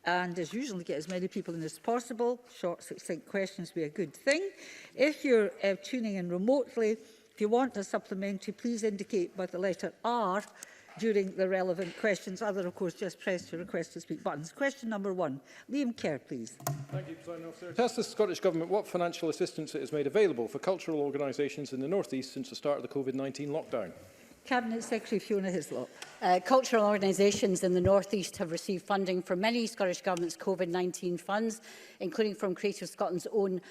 and as usual, get as many people in as possible. Short, succinct questions be a good thing. If you're tuning in remotely, if you want a supplementary, please indicate by the letter R during the relevant questions. Other, of course, just press your request to speak buttons. Question number 1. Liam Kerr, please. Thank you, President Officer. To ask the Scottish Government what financial assistance it has made available for cultural organisations in the North East since the start of the COVID-19 lockdown. Cabinet Secretary Fiona Hislop. Cultural organisations in the North East have received funding from many Scottish Government's COVID-19 funds, including from Creative Scotland's own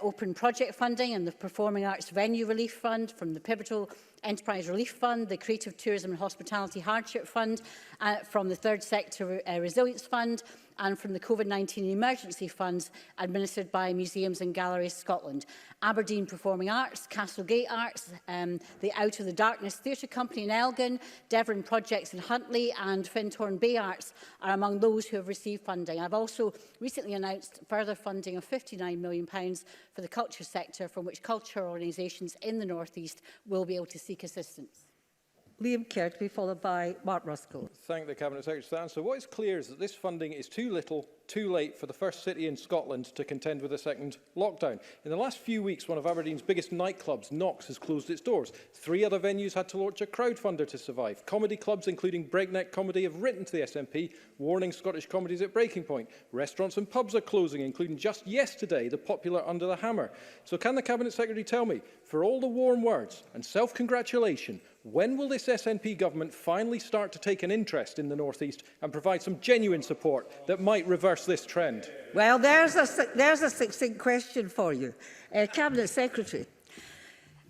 Open Project funding and the Performing Arts Venue Relief Fund, from the Pivotal Enterprise Relief Fund, the Creative Tourism and Hospitality Hardship Fund, from the Third Sector Resilience Fund, and from the COVID-19 emergency funds administered by Museums and Galleries Scotland. Aberdeen Performing Arts, Castlegate Arts, the Out of the Darkness Theatre Company in Elgin, Devon Projects in Huntly and Fenthorn Bay Arts are among those who have received funding. I've also recently announced further funding of £59 million for the culture sector, from which cultural organisations in the North East will be able to seek assistance. Liam Kerr, to be followed by Mark Ruskell. Thank the Cabinet Secretary for the answer. What is clear is that this funding is too little, too late for the first city in Scotland to contend with a second lockdown. In the last few weeks, one of Aberdeen's biggest nightclubs, Knox, has closed its doors. 3 other venues had to launch a crowdfunder to survive. Comedy clubs, including Breakneck Comedy, have written to the SNP, warning Scottish comedies at breaking point. Restaurants and pubs are closing, including just yesterday the popular Under the Hammer. So can the Cabinet Secretary tell me, for all the warm words and self-congratulation, when will this SNP government finally start to take an interest in the North East and provide some genuine support that might reverse this trend? Well, there's a succinct question for you. Cabinet Secretary.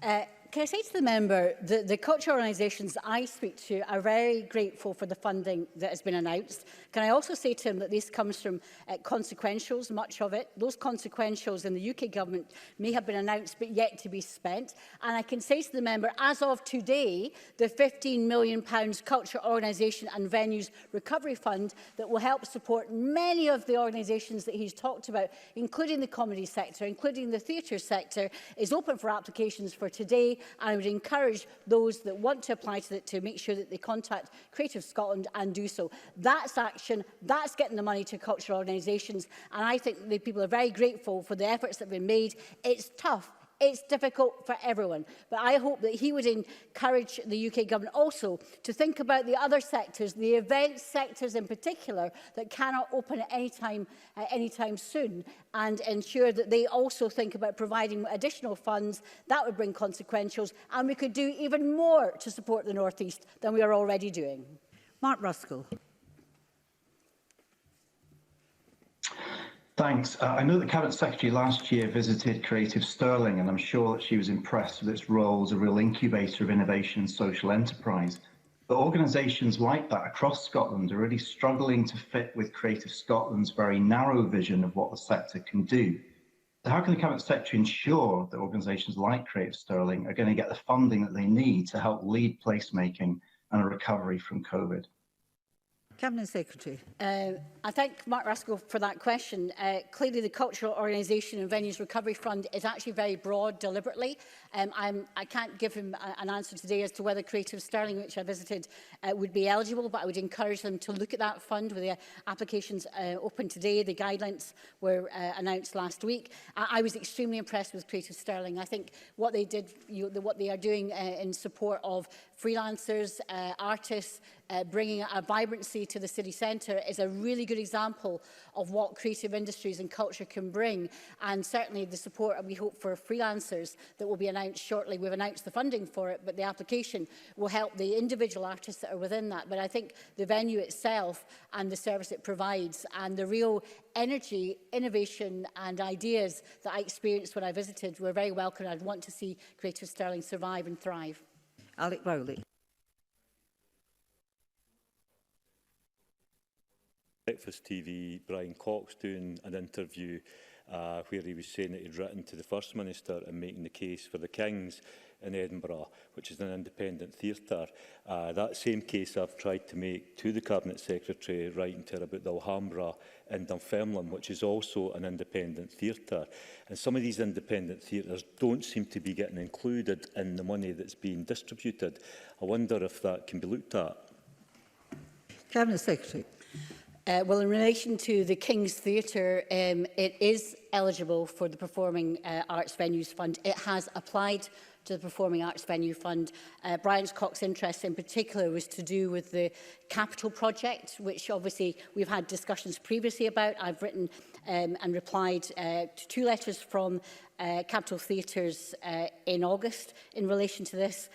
Can I say to the member that the cultural organisations I speak to are very grateful for the funding that has been announced. Can I also say to him that this comes from consequentials, much of it. Those consequentials in the UK government may have been announced but yet to be spent. And I can say to the member, as of today, the £15 million Cultural Organisation and Venues Recovery Fund that will help support many of the organisations that he's talked about, including the comedy sector, including the theatre sector, is open for applications for today. And I would encourage those that want to apply to it to make sure that they contact Creative Scotland and do so. That's action, that's getting the money to cultural organisations, and I think the people are very grateful for the efforts that have been made. It's tough. It's difficult for everyone, but I hope that he would encourage the UK government also to think about the other sectors, the event sectors in particular, that cannot open at any time soon, and ensure that they also think about providing additional funds. That would bring consequentials, and we could do even more to support the North East than we are already doing. Mark Ruskell. Thanks. I know the Cabinet Secretary last year visited Creative Stirling, and I'm sure that she was impressed with its role as a real incubator of innovation and social enterprise. But organisations like that across Scotland are really struggling to fit with Creative Scotland's very narrow vision of what the sector can do. So how can the Cabinet Secretary ensure that organisations like Creative Stirling are going to get the funding that they need to help lead placemaking and a recovery from COVID? Cabinet Secretary. I thank Mark Ruskell for that question. Clearly, the Cultural Organisation and Venues Recovery Fund is actually very broad deliberately. I can't give him an answer today as to whether Creative Stirling, which I visited, would be eligible, but I would encourage them to look at that fund with the applications open today. The guidelines were announced last week. I was extremely impressed with Creative Stirling. I think what they did, what they are doing in support of freelancers, artists, bringing a vibrancy to the city centre is a really good example of what creative industries and culture can bring, and certainly the support we hope for freelancers that will be announced shortly. We've announced the funding for it, but the application will help the individual artists that are within that. But I think the venue itself and the service it provides and the real energy, innovation and ideas that I experienced when I visited were very welcome. I'd want to see Creative Stirling survive and thrive. Alec Rowley. Breakfast TV, Brian Cox doing an interview where he was saying that he'd written to the First Minister and making the case for the King's in Edinburgh, which is an independent theatre. That same case I've tried to make to the Cabinet Secretary, writing to her about the Alhambra in Dunfermline, which is also an independent theatre. And some of these independent theatres don't seem to be getting included in the money that's being distributed. I wonder if that can be looked at. Cabinet Secretary. Well, in relation to the King's Theatre, it is eligible for the Performing Arts Venues Fund. It has applied to the Performing Arts Venue Fund. Brian Cox's interest in particular was to do with the capital project, which obviously we've had discussions previously about. I've written and replied to 2 letters from Capital Theatres in August in relation to this.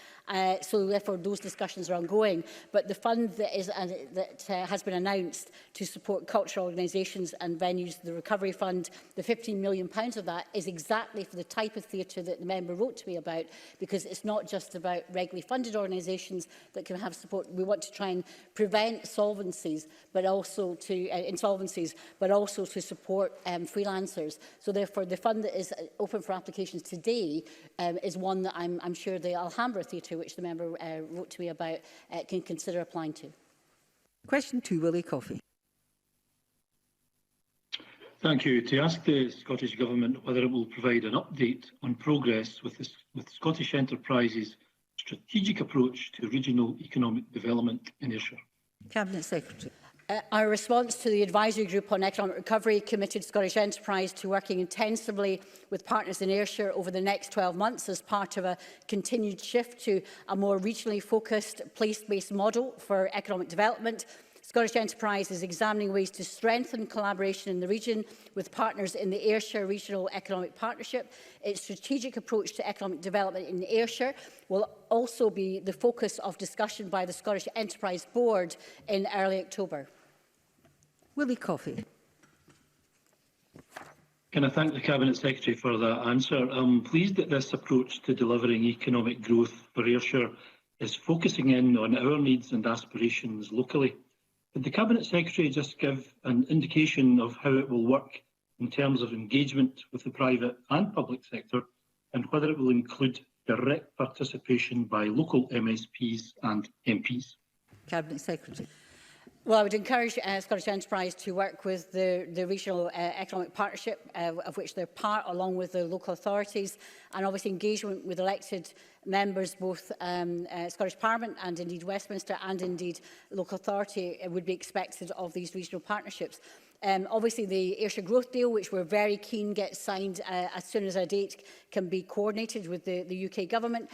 So therefore those discussions are ongoing. But the fund that has been announced to support cultural organisations and venues, the Recovery Fund, the £15 million of that is exactly for the type of theatre that the member wrote to me about, because it's not just about regularly funded organisations that can have support. We want to try and prevent insolvencies, but also to support freelancers. So therefore the fund that is open for applications today is one that I'm sure the Alhambra Theatre, which the member wrote to me about, can consider applying to. Question 2, Willie Coffey. Thank you. To ask the Scottish Government whether it will provide an update on progress with Scottish Enterprise's strategic approach to regional economic development in Ayrshire. Cabinet Secretary. Our response to the Advisory Group on Economic Recovery committed Scottish Enterprise to working intensively with partners in Ayrshire over the next 12 months as part of a continued shift to a more regionally focused, place-based model for economic development. Scottish Enterprise is examining ways to strengthen collaboration in the region with partners in the Ayrshire Regional Economic Partnership. Its strategic approach to economic development in Ayrshire will also be the focus of discussion by the Scottish Enterprise Board in early October. Willie Coffey. Can I thank the Cabinet Secretary for that answer? I'm pleased that this approach to delivering economic growth for Ayrshire is focusing in on our needs and aspirations locally. Could the Cabinet Secretary just give an indication of how it will work in terms of engagement with the private and public sector, and whether it will include direct participation by local MSPs and MPs? Cabinet Secretary. Well, I would encourage Scottish Enterprise to work with the Regional Economic Partnership, of which they're part, along with the local authorities, and obviously engagement with elected members, both Scottish Parliament and indeed Westminster, and indeed local authority would be expected of these regional partnerships. Obviously, the Ayrshire Growth Deal, which we're very keen gets signed as soon as a date can be coordinated with the UK Government,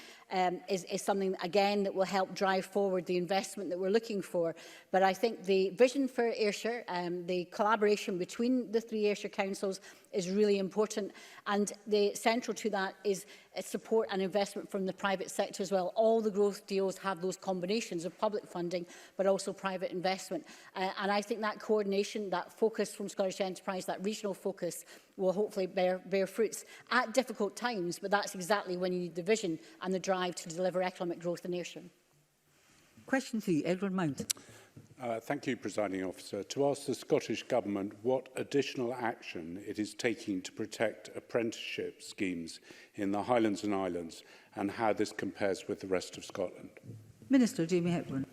is something, again, that will help drive forward the investment that we're looking for. But I think the vision for Ayrshire, the collaboration between the 3 Ayrshire councils is really important, and the central to that is support and investment from the private sector as well. All the growth deals have those combinations of public funding but also private investment, and I think that coordination, that focus from Scottish Enterprise, that regional focus will hopefully bear fruits at difficult times, but that's exactly when you need the vision and the drive to deliver economic growth in Ayrshire. Question 3, Edward Mountain. Thank you, Presiding Officer. To ask the Scottish Government what additional action it is taking to protect apprenticeship schemes in the Highlands and Islands, and how this compares with the rest of Scotland. Minister Jamie Hepburn.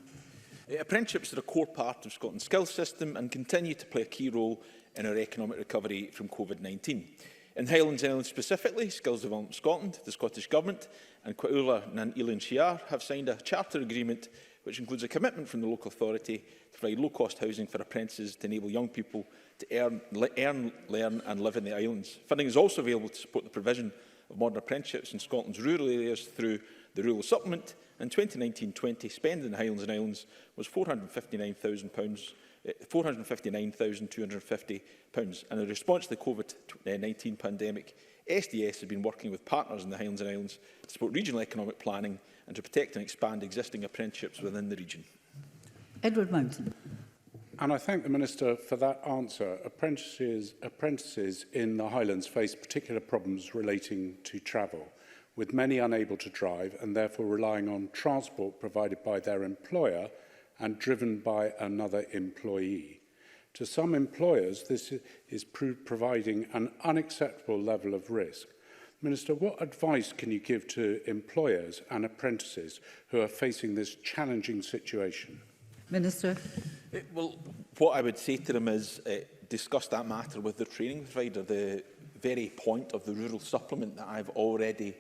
Apprenticeships are a core part of Scotland's skills system and continue to play a key role in our economic recovery from COVID-19. In Highlands and Islands specifically, Skills Development Scotland, the Scottish Government and Quaula Nan Elan Shiar have signed a charter agreement which includes a commitment from the local authority to provide low-cost housing for apprentices to enable young people to earn, learn and live in the islands. Funding is also available to support the provision of modern apprenticeships in Scotland's rural areas through the Rural Supplement. In 2019-20, spend in the Highlands and Islands was £459,250. And in response to the COVID-19 pandemic, SDS has been working with partners in the Highlands and Islands to support regional economic planning and to protect and expand existing apprenticeships within the region. Edward Mountain. And I thank the Minister for that answer. Apprentices in the Highlands face particular problems relating to travel, with many unable to drive and therefore relying on transport provided by their employer and driven by another employee. To some employers, this is providing an unacceptable level of risk. Minister, what advice can you give to employers and apprentices who are facing this challenging situation? Minister. Well, what I would say to them is discuss that matter with the training provider. The very point of the rural supplement that I've already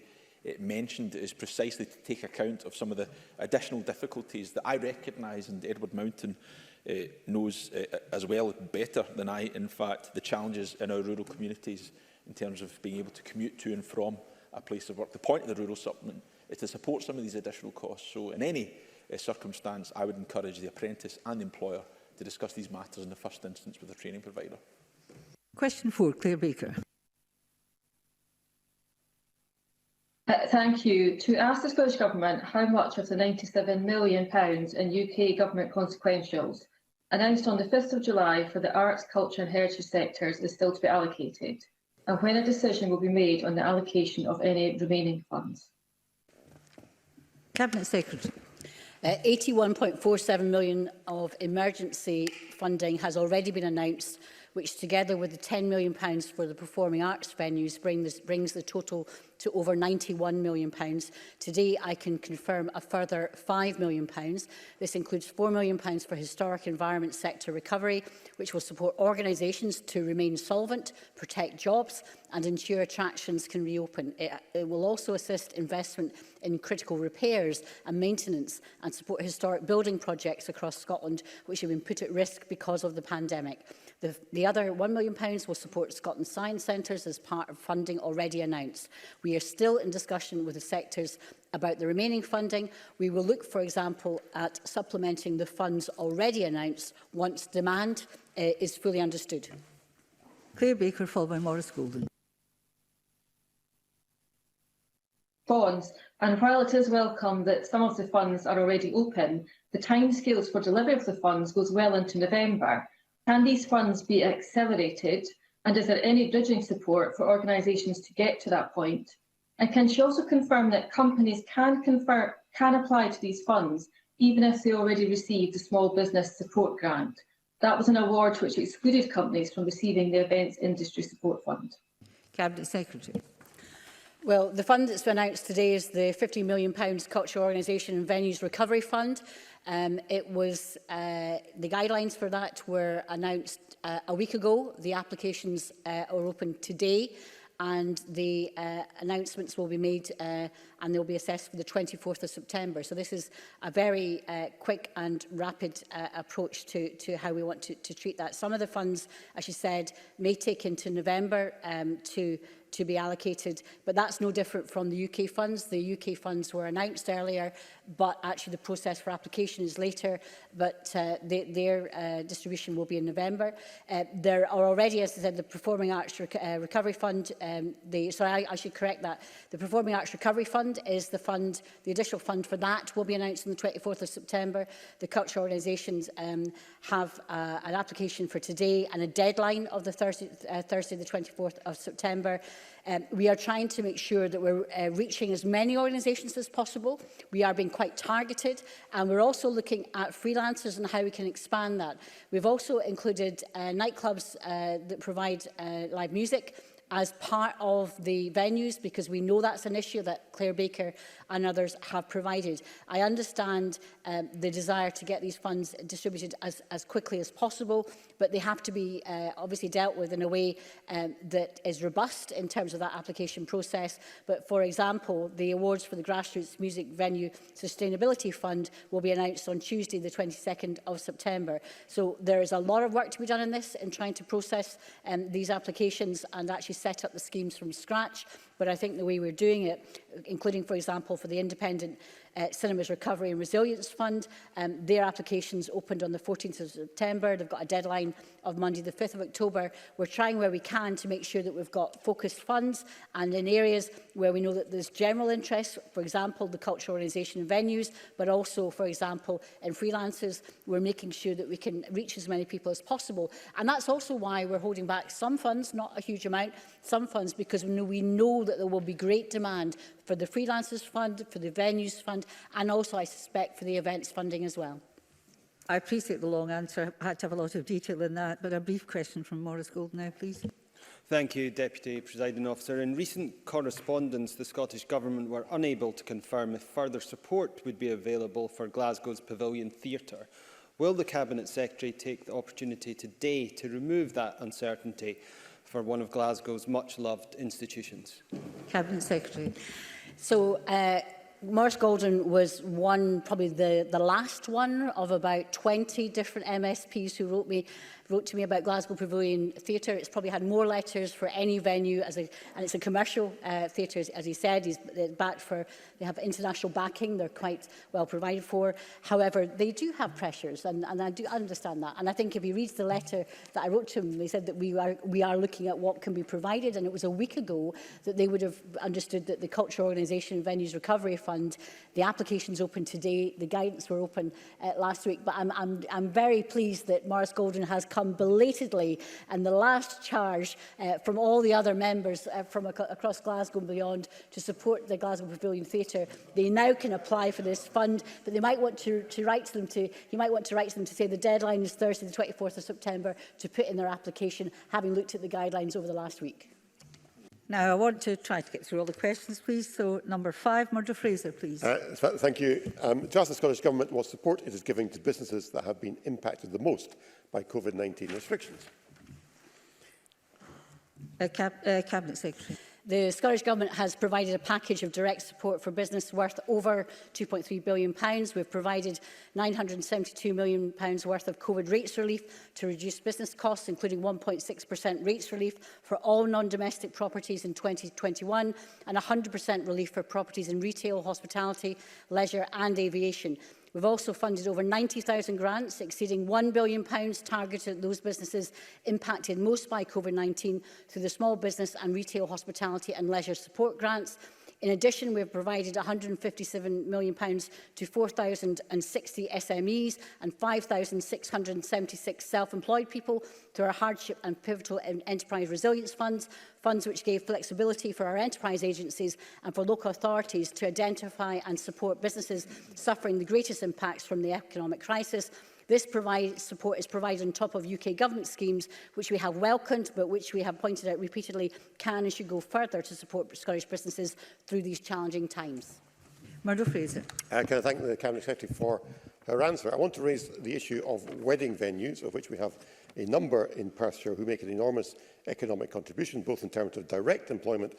mentioned is precisely to take account of some of the additional difficulties that I recognise and Edward Mountain knows as well, better than I, in fact, the challenges in our rural communities in terms of being able to commute to and from a place of work. The point of the rural supplement is to support some of these additional costs. So in any circumstance, I would encourage the apprentice and the employer to discuss these matters in the first instance with the training provider. Question 4, Claire Baker. Thank you. To ask the Scottish Government how much of the £97 million in UK government consequentials announced on the 5th of July for the arts, culture and heritage sectors is still to be allocated, and when a decision will be made on the allocation of any remaining funds. Cabinet Secretary. 81.47 million of emergency funding has already been announced, which together with the £10 million for the performing arts venues brings the total to over £91 million. Today I can confirm a further £5 million. This includes £4 million for historic environment sector recovery, which will support organisations to remain solvent, protect jobs and ensure attractions can reopen. It will also assist investment in critical repairs and maintenance and support historic building projects across Scotland which have been put at risk because of the pandemic. The other £1 million will support Scotland Science Centres as part of funding already announced. We are still in discussion with the sectors about the remaining funding. We will look, for example, at supplementing the funds already announced once demand is fully understood. Claire Baker, followed by Maurice Golden. Bonds, and while it is welcome that some of the funds are already open, the timescales for delivery of the funds goes well into November. Can these funds be accelerated, and is there any bridging support for organisations to get to that point? And can she also confirm that companies can apply to these funds even if they already received the Small Business Support Grant? That was an award which excluded companies from receiving the Events Industry Support Fund. Cabinet Secretary. Well, the fund that's been announced today is the £50 million Cultural Organisation and Venues Recovery Fund. The guidelines for that were announced a week ago. The applications are open today, and the announcements will be made and they'll be assessed for the 24th of September. So this is a very quick and rapid approach to how we want to treat that. Some of the funds, as you said, may take into November to be allocated, but that's no different from the UK funds. The UK funds were announced earlier, but actually the process for application is later, but their distribution will be in November. There are already, as I said, the Performing Arts Recovery Fund. I should correct that. The Performing Arts Recovery Fund is the fund, the additional fund for that will be announced on the 24th of September. The cultural organisations have an application for today and a deadline of the Thursday the 24th of September. We are trying to make sure that we're reaching as many organisations as possible. We are being quite targeted, and we're also looking at freelancers and how we can expand that. We've also included nightclubs that provide live music as part of the venues, because we know that's an issue that Claire Baker and others have provided. I understand the desire to get these funds distributed as quickly as possible, but they have to be obviously dealt with in a way that is robust in terms of that application process. But for example, the awards for the Grassroots Music Venue Sustainability Fund will be announced on Tuesday, the 22nd of September. So there is a lot of work to be done in this, in trying to process these applications and actually set up the schemes from scratch. But I think the way we're doing it, including, for example, for the Independent Cinemas Recovery and Resilience Fund, their applications opened on the 14th of September. They've got a deadline of Monday, the 5th of October. We're trying where we can to make sure that we've got focused funds, and in areas where we know that there's general interest, for example, the cultural organisation venues, but also, for example, in freelancers, we're making sure that we can reach as many people as possible. And that's also why we're holding back some funds, not a huge amount, some funds, because we know that there will be great demand for the Freelancers Fund, for the Venues Fund, and also, I suspect, for the events funding as well. I appreciate the long answer. I had to have a lot of detail in that, but a brief question from Maurice Gold now, please. Thank you, Deputy Presiding Officer. In recent correspondence, the Scottish Government were unable to confirm if further support would be available for Glasgow's Pavilion Theatre. Will the Cabinet Secretary take the opportunity today to remove that uncertainty for one of Glasgow's much-loved institutions? Cabinet Secretary. So, Morris Golden was probably the last one of about 20 different MSPs who wrote to me about Glasgow Pavilion Theatre. It's probably had more letters for any venue, and it's a commercial theatre, as he said. They have international backing. They're quite well provided for. However, they do have pressures, and I do understand that. And I think if he reads the letter that I wrote to him, they said that we are looking at what can be provided, and it was a week ago that they would have understood that the Culture Organisation Venues Recovery Fund, the application's open today, the guidance were open last week. But I'm very pleased that Morris Golden has come belatedly, and the last charge from all the other members from across Glasgow and beyond to support the Glasgow Pavilion Theatre. They now can apply for this fund, but they might want to write to them to say the deadline is Thursday the 24th of September to put in their application, having looked at the guidelines over the last week. Now, I want to try to get through all the questions, please. So, number 5, Murdo Fraser, please. Thank you. To ask the Scottish Government what support it is giving to businesses that have been impacted the most by COVID-19 restrictions. Cabinet Secretary. The Scottish Government has provided a package of direct support for business worth over £2.3 billion. We've provided £972 million worth of COVID rates relief to reduce business costs, including 1.6% rates relief for all non-domestic properties in 2021 and 100% relief for properties in retail, hospitality, leisure and aviation. We've also funded over 90,000 grants, exceeding £1 billion targeted at those businesses impacted most by COVID-19 through the Small Business and Retail, Hospitality and Leisure Support Grants. In addition, we have provided £157 million to 4,060 SMEs and 5,676 self-employed people through our Hardship and Pivotal Enterprise Resilience Funds, funds which gave flexibility for our enterprise agencies and for local authorities to identify and support businesses suffering the greatest impacts from the economic crisis. This support is provided on top of UK Government schemes, which we have welcomed, but which we have pointed out repeatedly can and should go further to support Scottish businesses through these challenging times. Murdo Fraser. Can I thank the Cabinet Secretary for her answer? I want to raise the issue of wedding venues, of which we have a number in Perthshire who make an enormous economic contribution, both in terms of direct employment,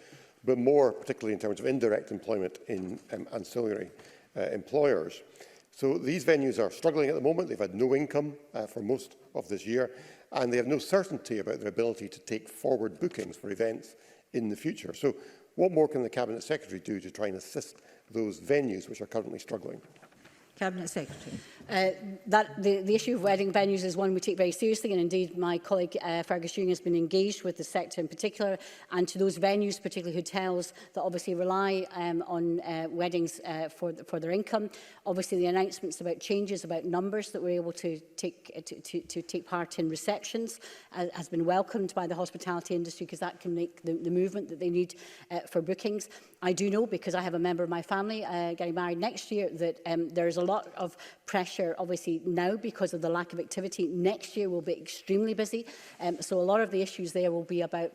but more particularly in terms of indirect employment in ancillary employers. So these venues are struggling at the moment. They've had no income for most of this year, and they have no certainty about their ability to take forward bookings for events in the future. So what more can the Cabinet Secretary do to try and assist those venues which are currently struggling? Cabinet Secretary. The issue of wedding venues is one we take very seriously, and indeed my colleague Fergus Ewing has been engaged with the sector in particular, and to those venues, particularly hotels, that obviously rely on weddings for their income. Obviously the announcements about changes, about numbers that we're able to take part in receptions has been welcomed by the hospitality industry, because that can make the movement that they need for bookings. I do know, because I have a member of my family getting married next year, that there is a lot of pressure obviously now because of the lack of activity. Next year will be extremely busy, so a lot of the issues there will be about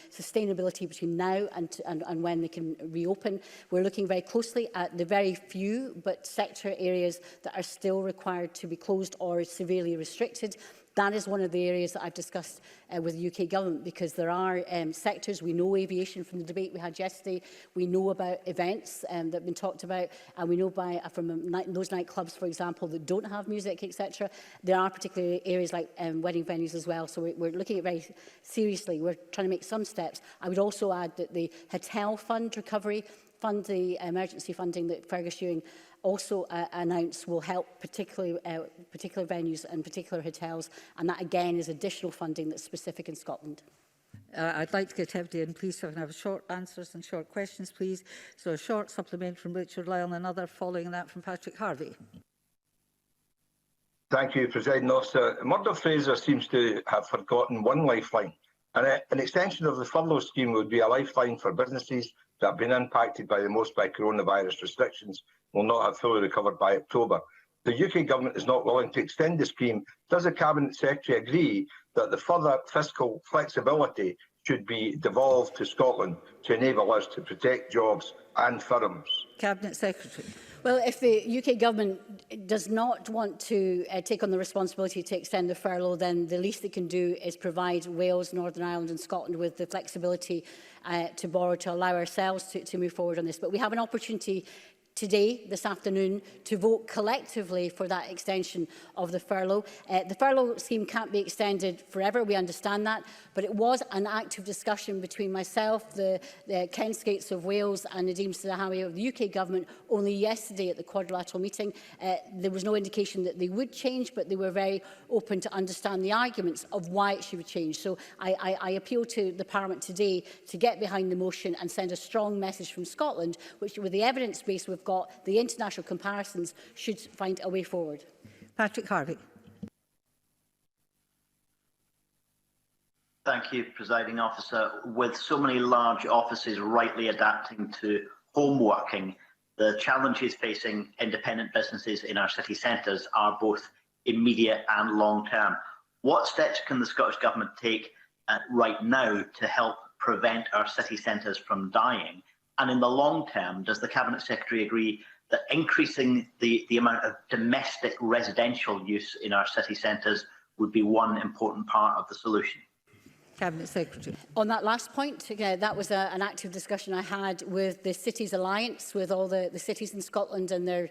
sustainability between now and when they can reopen. We're looking very closely at the very few but sector areas that are still required to be closed or severely restricted. That is one of the areas that I've discussed with the UK Government, because there are sectors, we know aviation from the debate we had yesterday, we know about events that have been talked about, and we know from those nightclubs, for example, that don't have music, etc. There are particular areas like wedding venues as well, so we're looking at it very seriously. We're trying to make some steps. I would also add that the Hotel Fund Recovery Fund, the emergency funding that Fergus Ewing also announced, will help particular venues and particular hotels, and that again is additional funding that's specific in Scotland. I'd like to get everybody in, please, so I can have short answers and short questions, please. So a short supplement from Richard Lyle and another following that from Patrick Harvey. Thank you, Presiding Officer. Murdo Fraser seems to have forgotten one lifeline. And an extension of the furlough scheme would be a lifeline for businesses that have been impacted by the most by coronavirus restrictions will not have fully recovered by October. The UK Government is not willing to extend the scheme. Does the Cabinet Secretary agree that the further fiscal flexibility should be devolved to Scotland to enable us to protect jobs and firms? Cabinet Secretary. Well, if the UK Government does not want to take on the responsibility to extend the furlough, then the least it can do is provide Wales, Northern Ireland and Scotland with the flexibility to borrow to allow ourselves to move forward on this. But we have an opportunity today, this afternoon, to vote collectively for that extension of the furlough. The furlough scheme can't be extended forever, we understand that, but it was an active discussion between myself, the Ken Skates of Wales and Nadeem Zahawi of the UK Government only yesterday at the quadrilateral meeting. There was no indication that they would change, but they were very open to understand the arguments of why it should change. So I appeal to the Parliament today to get behind the motion and send a strong message from Scotland, which, with the evidence base we've got, the international comparisons, should find a way forward. Patrick Harvey. Thank you, Presiding Officer. With so many large offices rightly adapting to home working, the challenges facing independent businesses in our city centres are both immediate and long-term. What steps can the Scottish Government take right now to help prevent our city centres from dying? And in the long term, does the Cabinet Secretary agree that increasing the amount of domestic residential use in our city centres would be one important part of the solution? Cabinet Secretary. On that last point, that was an active discussion I had with the Cities Alliance, with all the cities in Scotland and their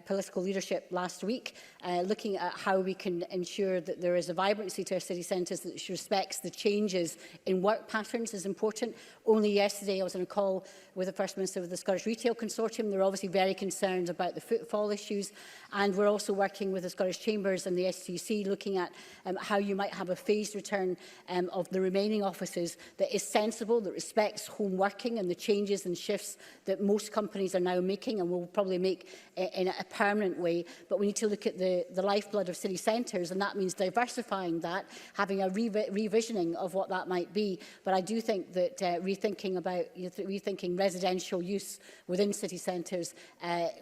political leadership last week, looking at how we can ensure that there is a vibrancy to our city centres that respects the changes in work patterns is important. Only yesterday I was on a call with the First Minister of the Scottish Retail Consortium. They're obviously very concerned about the footfall issues, and we're also working with the Scottish Chambers and the STC, looking at how you might have a phased return of the remaining offices that is sensible, that respects home working and the changes and shifts that most companies are now making and will probably make in a permanent way. But we need to look at the lifeblood of city centres, and that means diversifying that, having a revisioning of what that might be. But I do think that rethinking residential use within city centres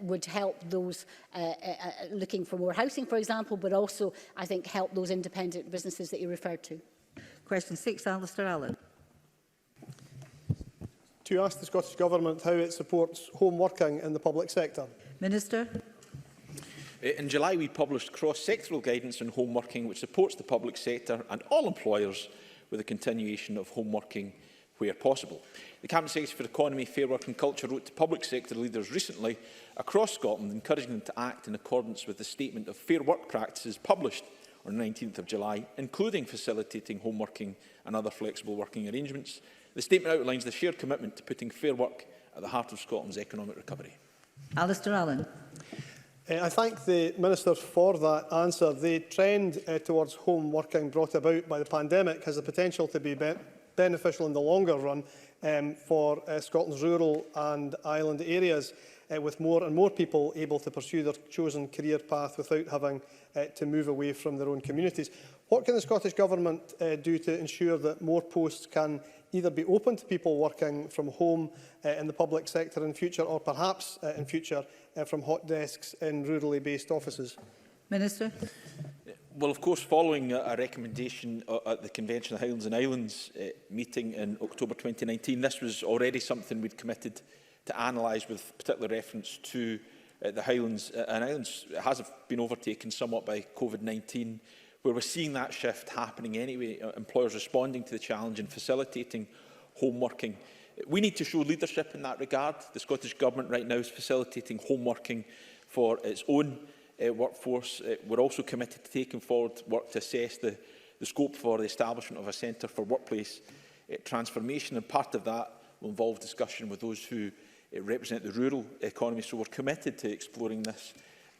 would help those looking for more housing, for example, but also, I think, help those independent businesses that you referred to. Question 6, Alistair Allen. To ask the Scottish Government how it supports home working in the public sector. Minister. In July, we published cross-sectoral guidance on home working, which supports the public sector and all employers with a continuation of home working where possible. The Cabinet Secretary for Economy, Fair Work and Culture wrote to public sector leaders recently across Scotland, encouraging them to act in accordance with the Statement of Fair Work Practices published on the 19th of July, including facilitating home working and other flexible working arrangements. The statement outlines the shared commitment to putting fair work at the heart of Scotland's economic recovery. Alistair Allen. I thank the Minister for that answer. The trend towards home working brought about by the pandemic has the potential to be beneficial in the longer run for Scotland's rural and island areas, with more and more people able to pursue their chosen career path without having to move away from their own communities. What can the Scottish Government do to ensure that more posts can either be open to people working from home in the public sector in future, or perhaps in future from hot desks in rurally based offices? Minister. Well, of course, following a recommendation at the Convention of Highlands and Islands meeting in October 2019, this was already something we'd committed to analyse with particular reference to the Highlands and Islands. It has been overtaken somewhat by COVID-19, where we're seeing that shift happening anyway, employers responding to the challenge and facilitating home working. We need to show leadership in that regard. The Scottish Government right now is facilitating home working for its own workforce. We're also committed to taking forward work to assess the scope for the establishment of a centre for workplace transformation, and part of that will involve discussion with those who represent the rural economy. So we're committed to exploring this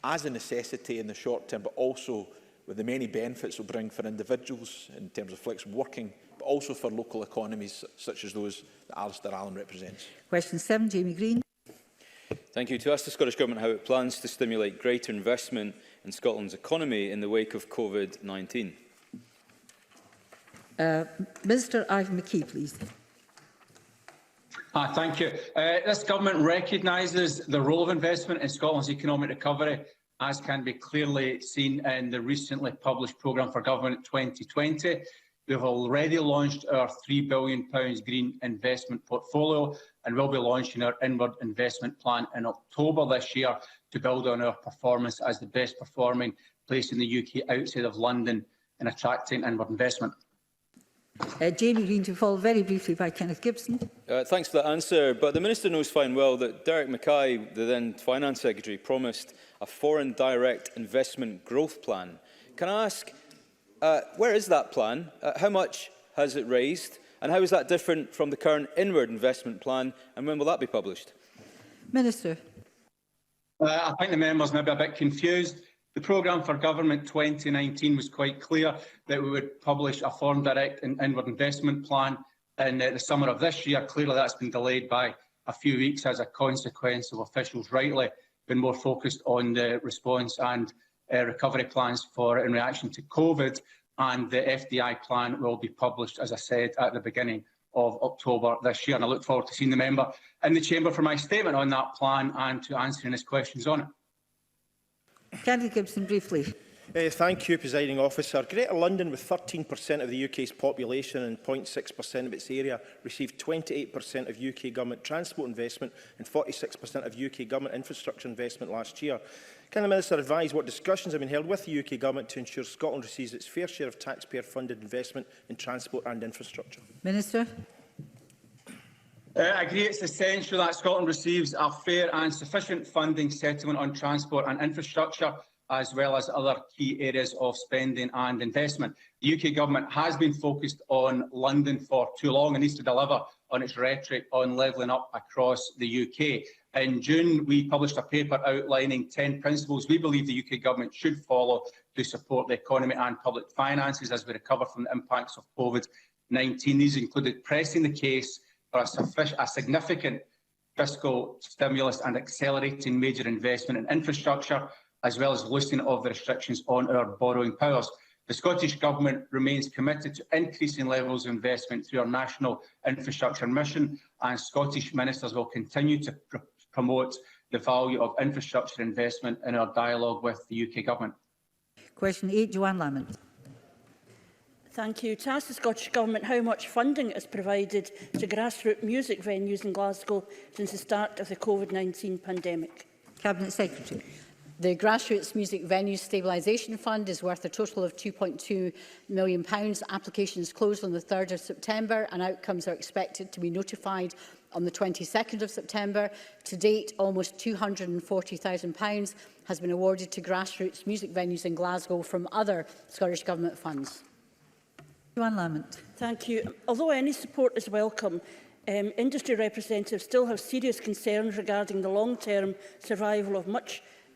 as a necessity in the short term, but also with the many benefits it will bring for individuals in terms of flexible working, but also for local economies such as those that Alistair Allen represents. Question 7, Jamie Green. Thank you. To ask the Scottish Government how it plans to stimulate greater investment in Scotland's economy in the wake of COVID-19. Minister Ivan McKee, please. Thank you. This Government recognises the role of investment in Scotland's economic recovery, as can be clearly seen in the recently published Programme for Government 2020. We have already launched our £3 billion green investment portfolio, and will be launching our inward investment plan in October this year to build on our performance as the best performing place in the UK outside of London in attracting inward investment. Jamie Green to follow very briefly by Kenneth Gibson. Thanks for that answer, but the Minister knows fine well that Derek Mackay, the then Finance Secretary, promised a foreign direct investment growth plan. Can I ask, where is that plan? How much has it raised? And how is that different from the current inward investment plan? And when will that be published? Minister. I think the members may be a bit confused. The programme for Government 2019 was quite clear that we would publish a foreign direct and inward investment plan in the summer of this year. Clearly that's been delayed by a few weeks as a consequence of officials rightly been more focused on the response and recovery plans in reaction to COVID, and the FDI plan will be published, as I said, at the beginning of October this year. And I look forward to seeing the member in the chamber for my statement on that plan and to answering his questions on it. Kenneth Gibson, briefly. Thank you, Presiding Officer. Greater London, with 13% of the UK's population and 0.6% of its area, received 28% of UK government transport investment and 46% of UK government infrastructure investment last year. Can the Minister advise what discussions have been held with the UK government to ensure Scotland receives its fair share of taxpayer-funded investment in transport and infrastructure? Minister. I agree it's essential that Scotland receives a fair and sufficient funding settlement on transport and infrastructure, as well as other key areas of spending and investment. The UK Government has been focused on London for too long and needs to deliver on its rhetoric on levelling up across the UK. In June, we published a paper outlining 10 principles we believe the UK Government should follow to support the economy and public finances as we recover from the impacts of COVID-19. These included pressing the case for a significant fiscal stimulus and accelerating major investment in infrastructure, as well as loosening of the restrictions on our borrowing powers. The Scottish Government remains committed to increasing levels of investment through our national infrastructure mission, and Scottish ministers will continue to promote the value of infrastructure investment in our dialogue with the UK Government. Question 8, Joanne Lamont. Thank you. To ask the Scottish Government how much funding is provided to grassroots music venues in Glasgow since the start of the COVID-19 pandemic. Cabinet Secretary. The Grassroots Music Venues Stabilisation Fund is worth a total of £2.2 million. Applications closed on the 3rd of September and outcomes are expected to be notified on the 22nd of September. To date, almost £240,000 has been awarded to grassroots music venues in Glasgow from other Scottish Government funds. Joanne Lamont. Thank you. Although any support is welcome, industry representatives still have serious concerns regarding the long-term survival of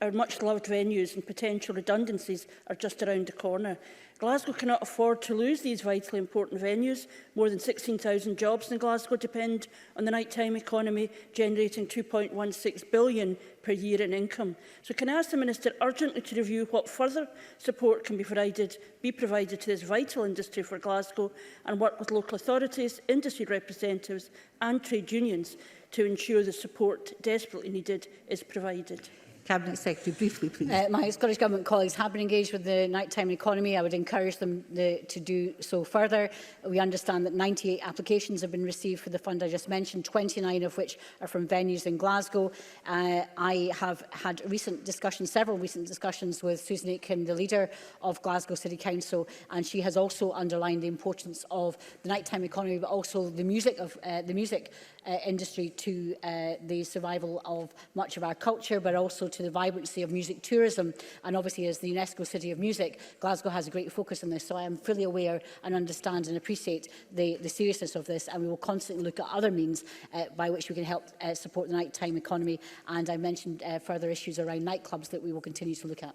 our much-loved venues, and potential redundancies are just around the corner. Glasgow cannot afford to lose these vitally important venues. More than 16,000 jobs in Glasgow depend on the nighttime economy, generating £2.16 billion per year in income. So can I ask the Minister urgently to review what further support can be provided to this vital industry for Glasgow, and work with local authorities, industry representatives and trade unions to ensure the support desperately needed is provided? Cabinet Secretary, briefly, please. My Scottish Government colleagues have been engaged with the nighttime economy. I would encourage them to do so further. We understand that 98 applications have been received for the fund I just mentioned, 29 of which are from venues in Glasgow. I have had several recent discussions with Susan Aitken, the leader of Glasgow City Council, and she has also underlined the importance of the nighttime economy, but also the music industry to the survival of much of our culture, but also to the vibrancy of music tourism. And obviously, as the UNESCO City of Music, Glasgow has a great focus on this. So I am fully aware and understand and appreciate the seriousness of this, and we will constantly look at other means by which we can help support the nighttime economy. And I mentioned further issues around nightclubs that we will continue to look at.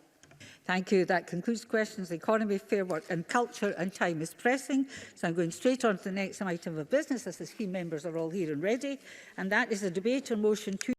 Thank you. That concludes questions on economy, fair work and culture, and time is pressing. So I'm going straight on to the next item of business, as the scheme members are all here and ready, and that is a debate on motion 2.